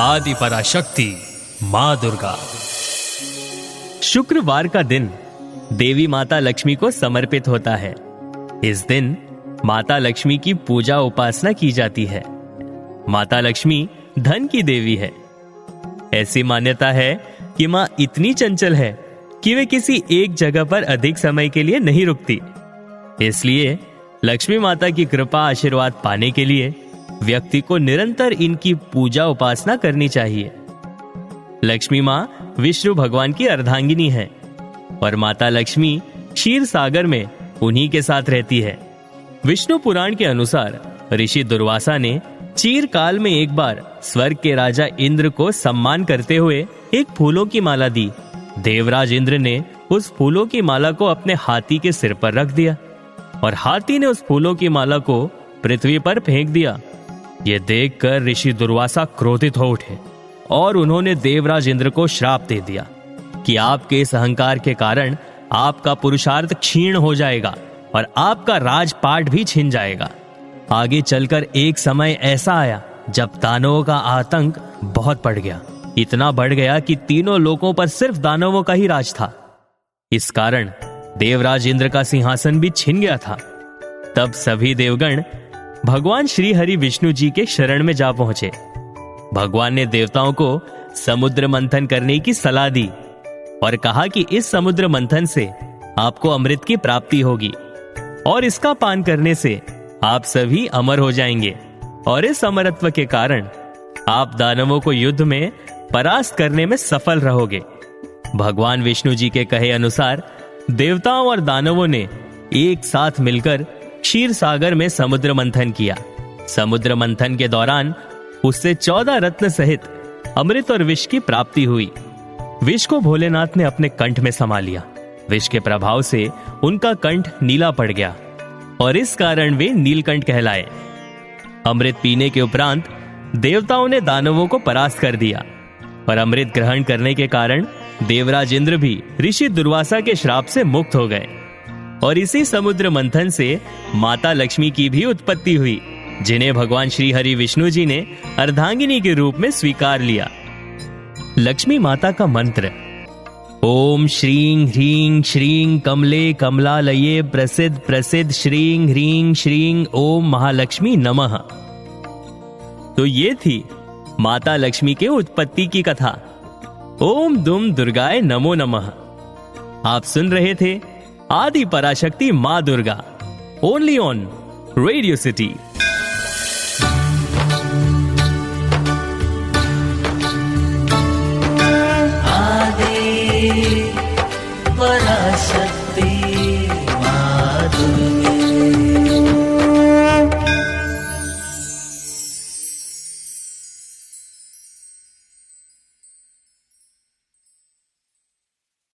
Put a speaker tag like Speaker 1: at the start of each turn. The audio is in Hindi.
Speaker 1: आदि पराशक्ति माँ दुर्गा।
Speaker 2: शुक्रवार का दिन देवी माता लक्ष्मी को समर्पित होता है। इस दिन माता लक्ष्मी की पूजा उपासना की जाती है। माता लक्ष्मी धन की देवी है। ऐसी मान्यता है कि माँ इतनी चंचल है कि वे किसी एक जगह पर अधिक समय के लिए नहीं रुकती। इसलिए लक्ष्मी माता की कृपा आशीर्वाद पाने के लिए व्यक्ति को निरंतर इनकी पूजा उपासना करनी चाहिए। लक्ष्मी माँ विष्णु भगवान की अर्धांगिनी है और माता लक्ष्मी क्षीर सागर में उन्हीं के साथ रहती है। विष्णु पुराण के अनुसार ऋषि दुर्वासा ने चीर काल में एक बार स्वर्ग के राजा इंद्र को सम्मान करते हुए एक फूलों की माला दी। देवराज इंद्र ने उस फूलों की माला को अपने हाथी के सिर पर रख दिया और हाथी ने उस फूलों की माला को पृथ्वी पर फेंक दिया। यह देखकर ऋषि दुर्वासा क्रोधित हो उठे और उन्होंने देवराज इंद्र को श्राप दे दिया कि आपके इस अहंकार के कारण आपका पुरुषार्थ क्षीण हो जाएगा और आपका राजपाट भी छिन जाएगा। आगे चलकर एक समय ऐसा आया जब दानवों का आतंक बहुत बढ़ गया। इतना बढ़ गया कि तीनों लोकों पर सिर्फ दानवों का ही राज था। इस कारण देवराज इंद्र का सिंहासन भी छिन गया था। तब सभी देवगण भगवान श्री हरि विष्णु जी के शरण में जा पहुंचे। भगवान ने देवताओं को समुद्र मंथन करने की सलाह दी और कहा कि इस समुद्र मंथन से आपको अमृत की प्राप्ति होगी और इसका पान करने से आप सभी अमर हो जाएंगे और इस अमरत्व के कारण आप दानवों को युद्ध में परास्त करने में सफल रहोगे। भगवान विष्णु जी के कहे अनुसार देवताओं और दानवों ने एक साथ मिलकर क्षीर सागर में समुद्र मंथन किया। समुद्र मंथन के दौरान उससे 14 रत्न सहित अमृत और विष की प्राप्ति हुई। विष को भोलेनाथ ने अपने कंठ में समा लिया। विष के प्रभाव से उनका कंठ नीला पड़ गया और इस कारण वे नीलकंठ कहलाए। अमृत पीने के उपरांत देवताओं ने दानवों को परास्त कर दिया और अमृत ग्रहण करने के कारण देवराज इंद्र भी ऋषि दुर्वासा के श्राप से मुक्त हो गए और इसी समुद्र मंथन से माता लक्ष्मी की भी उत्पत्ति हुई, जिन्हें भगवान श्री हरि विष्णु जी ने अर्धांगिनी के रूप में स्वीकार लिया। लक्ष्मी माता का मंत्र ओम श्रीं ह्रीं श्रीं कमले कमलालये प्रसिद्ध प्रसिद्ध श्रीं ह्रीं श्रीं ओम महालक्ष्मी नमः। तो ये थी माता लक्ष्मी के उत्पत्ति की कथा। ओम दुम दुर्गाय नमो नमः। आप सुन रहे थे आदि पराशक्ति माँ Durga, only on radio city.